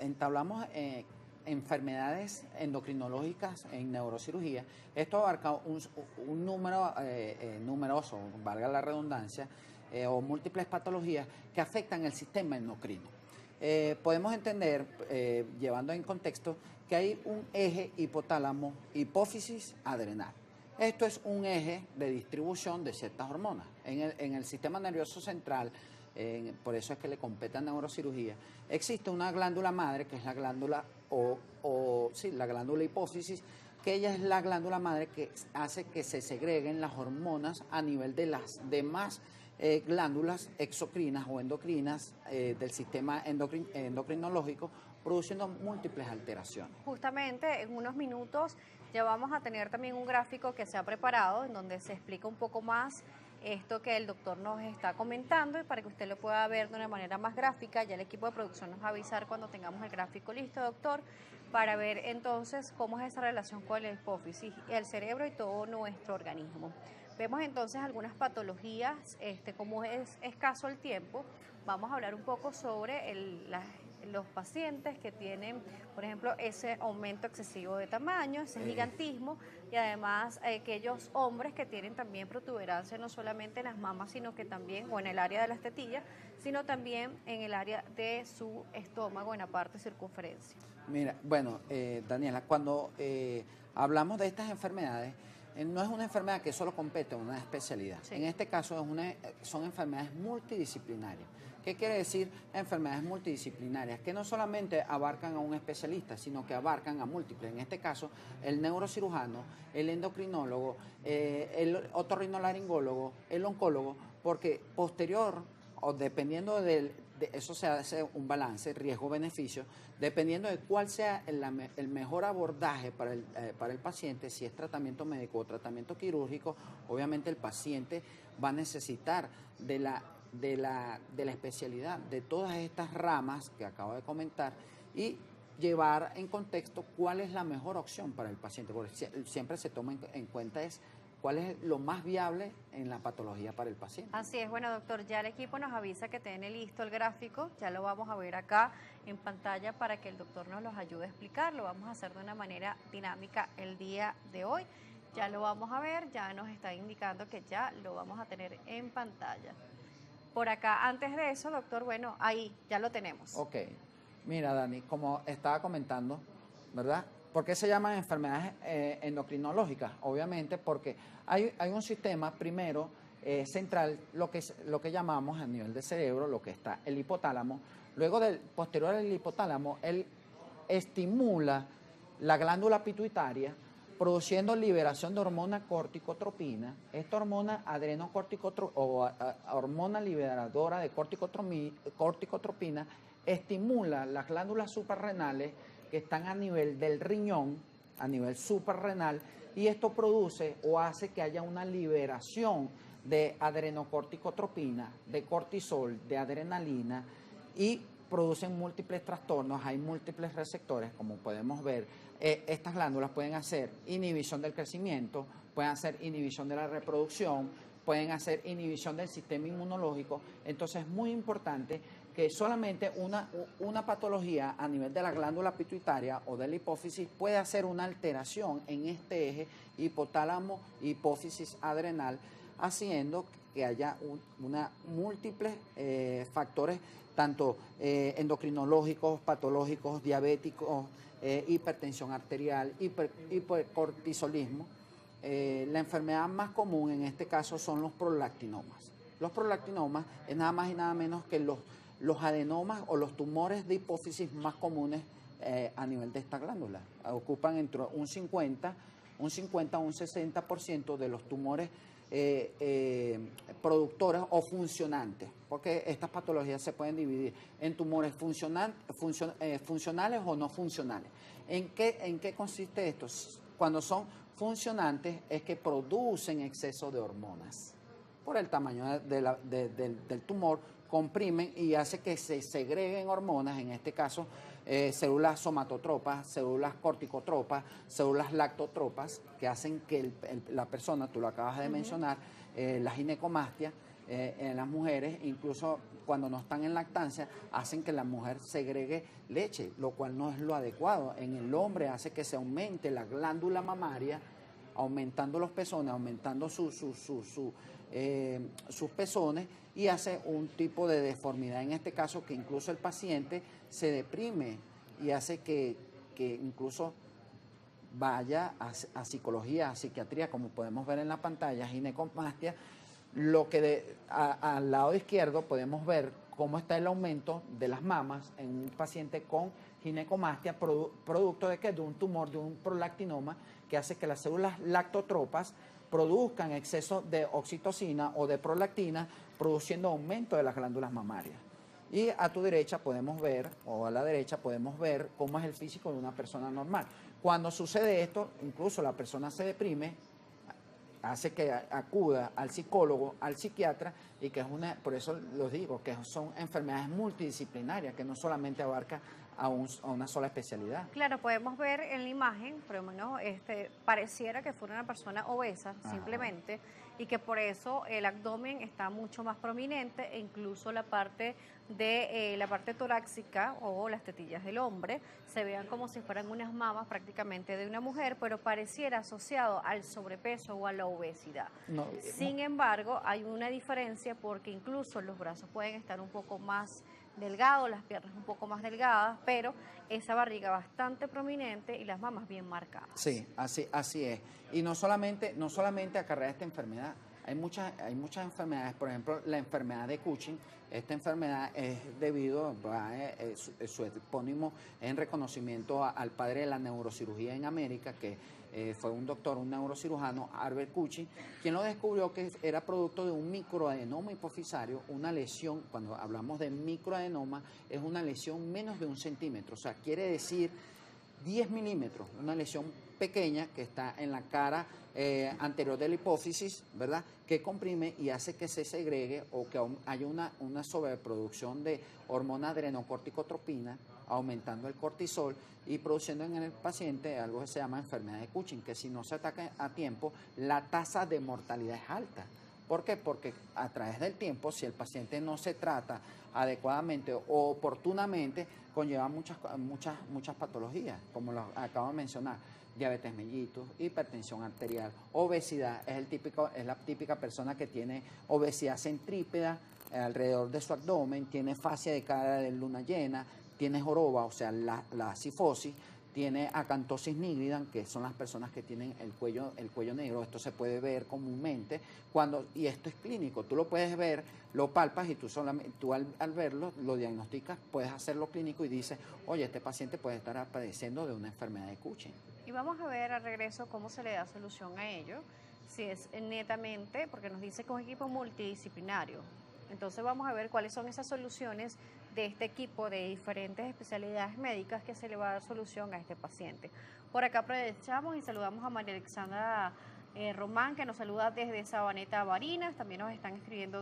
entablamos enfermedades endocrinológicas en neurocirugía, esto abarca un número numeroso, valga la redundancia, o múltiples patologías que afectan el sistema endocrino. Podemos entender, llevando en contexto, que hay un eje hipotálamo, hipófisis, adrenal. Esto es un eje de distribución de ciertas hormonas. En el sistema nervioso central, por eso es que le compete a neurocirugía, existe una glándula madre, que es la glándula, la glándula hipófisis, que ella es la glándula madre que hace que se segreguen las hormonas a nivel de las demás glándulas exocrinas o endocrinas del sistema endocrinológico, produciendo múltiples alteraciones. Justamente en unos minutos ya vamos a tener también un gráfico que se ha preparado en donde se explica un poco más esto que el doctor nos está comentando, y para que usted lo pueda ver de una manera más gráfica. Ya el equipo de producción nos va a avisar cuando tengamos el gráfico listo, doctor, para ver entonces cómo es esa relación con la hipófisis, el cerebro y todo nuestro organismo. Vemos entonces algunas patologías, como es escaso el tiempo, vamos a hablar un poco sobre los pacientes que tienen, por ejemplo, ese aumento excesivo de tamaño, ese gigantismo, y además aquellos hombres que tienen también protuberancia no solamente en las mamas, sino que también, o en el área de las tetillas, sino también en el área de su estómago, en la parte circunferencia. Mira, bueno, Daniela, cuando hablamos de estas enfermedades, no es una enfermedad que solo compete a una especialidad. Sí. En este caso son enfermedades multidisciplinarias. ¿Qué quiere decir enfermedades multidisciplinarias? Que no solamente abarcan a un especialista, sino que abarcan a múltiples. En este caso, el neurocirujano, el endocrinólogo, el otorrinolaringólogo, el oncólogo, porque posterior, o dependiendo eso se hace un balance, riesgo-beneficio, dependiendo de cuál sea el mejor abordaje para el paciente, si es tratamiento médico o tratamiento quirúrgico. Obviamente el paciente va a necesitar de la especialidad de todas estas ramas que acabo de comentar y llevar en contexto cuál es la mejor opción para el paciente, porque siempre se toma en cuenta cuál es lo más viable en la patología para el paciente. Así es. Bueno, doctor, ya el equipo nos avisa que tiene listo el gráfico, ya lo vamos a ver acá en pantalla para que el doctor nos los ayude a explicar. Lo vamos a hacer de una manera dinámica el día de hoy. Ya lo vamos a ver, ya nos está indicando que ya lo vamos a tener en pantalla. Por acá, antes de eso, doctor, bueno, ahí ya lo tenemos. Ok. Mira, Dani, como estaba comentando, ¿verdad? ¿Por qué se llaman enfermedades endocrinológicas? Obviamente porque hay un sistema, primero, central, lo que llamamos a nivel del cerebro, lo que está el hipotálamo. Luego, posterior al hipotálamo, él estimula la glándula pituitaria, produciendo liberación de hormona corticotropina. Esta hormona hormona liberadora de corticotropina estimula las glándulas suprarrenales que están a nivel del riñón, a nivel suprarrenal, y esto produce o hace que haya una liberación de adrenocorticotropina, de cortisol, de adrenalina, y producen múltiples trastornos. Hay múltiples receptores, como podemos ver. Estas glándulas pueden hacer inhibición del crecimiento, pueden hacer inhibición de la reproducción, pueden hacer inhibición del sistema inmunológico. Entonces es muy importante que solamente una patología a nivel de la glándula pituitaria o de la hipófisis puede hacer una alteración en este eje hipotálamo, hipófisis, adrenal, haciendo que haya múltiples factores, tanto endocrinológicos, patológicos, diabéticos, hipertensión arterial, hipercortisolismo. La enfermedad más común en este caso son los prolactinomas. Los prolactinomas es nada más y nada menos que los adenomas o los tumores de hipófisis más comunes a nivel de esta glándula. Ocupan entre un 50 a un 60% de los tumores productores o funcionantes, porque estas patologías se pueden dividir en tumores funcionales o no funcionales. ¿En qué consiste esto? Cuando son funcionantes es que producen exceso de hormonas. Por el tamaño del tumor, comprimen y hace que se segreguen hormonas, en este caso células somatotropas, células corticotropas, células lactotropas, que hacen que la persona, tú lo acabas de mencionar, la ginecomastia en las mujeres, incluso cuando no están en lactancia, hacen que la mujer segregue leche, lo cual no es lo adecuado. En el hombre hace que se aumente la glándula mamaria, aumentando los pezones, aumentando sus pezones, y hace un tipo de deformidad, en este caso que incluso el paciente se deprime y hace que incluso vaya a psicología, a psiquiatría, como podemos ver en la pantalla, ginecomastia. Lo que al lado izquierdo podemos ver cómo está el aumento de las mamas en un paciente con ginecomastia, producto de un tumor, de un prolactinoma, que hace que las células lactotropas produzcan exceso de oxitocina o de prolactina, produciendo aumento de las glándulas mamarias. Y a tu derecha podemos ver, o a la derecha podemos ver cómo es el físico de una persona normal. Cuando sucede esto, incluso la persona se deprime, hace que acuda al psicólogo, al psiquiatra, y que por eso los digo, que son enfermedades multidisciplinarias, que no solamente abarca a una sola especialidad. Claro, podemos ver en la imagen, por lo menos pareciera que fuera una persona obesa, simplemente, y que por eso el abdomen está mucho más prominente, e incluso la parte la parte torácica o las tetillas del hombre se vean como si fueran unas mamas prácticamente de una mujer, pero pareciera asociado al sobrepeso o a la obesidad. Sin embargo, hay una diferencia, porque incluso los brazos pueden estar un poco más delgados, las piernas un poco más delgadas, pero esa barriga bastante prominente y las mamas bien marcadas. Sí, así es. Y no solamente acarrea esta enfermedad. Hay muchas enfermedades, por ejemplo, la enfermedad de Cushing. Esta enfermedad es debido, su epónimo en reconocimiento al padre de la neurocirugía en América, que fue un neurocirujano, Albert Cushing, quien lo descubrió, que era producto de un microadenoma hipofisario, una lesión. Cuando hablamos de microadenoma, es una lesión menos de 1 centímetro, o sea, quiere decir 10 milímetros, una lesión pequeña que está en la cara anterior de la hipófisis, ¿verdad?, que comprime y hace que se segregue o que haya una sobreproducción de hormona adrenocorticotropina, aumentando el cortisol y produciendo en el paciente algo que se llama enfermedad de Cushing, que si no se ataca a tiempo, la tasa de mortalidad es alta. ¿Por qué? Porque a través del tiempo, si el paciente no se trata adecuadamente o oportunamente, conlleva muchas patologías, como lo acabo de mencionar: diabetes mellitus, hipertensión arterial, obesidad. Es la típica persona que tiene obesidad centrípeta alrededor de su abdomen, tiene fascia de cara de luna llena, tiene joroba, o sea, la cifosis, tiene acantosis nigrida, que son las personas que tienen el cuello negro. Esto se puede ver comúnmente y esto es clínico. Tú lo puedes ver, lo palpas, y tú al verlo lo diagnosticas, puedes hacerlo clínico y dices: oye, este paciente puede estar padeciendo de una enfermedad de Cushing. Y vamos a ver al regreso cómo se le da solución a ello, si es netamente, porque nos dice que es un equipo multidisciplinario. Entonces vamos a ver cuáles son esas soluciones de este equipo de diferentes especialidades médicas que se le va a dar solución a este paciente. Por acá aprovechamos y saludamos a María Alexandra Román, que nos saluda desde Sabaneta, Barinas. También nos están escribiendo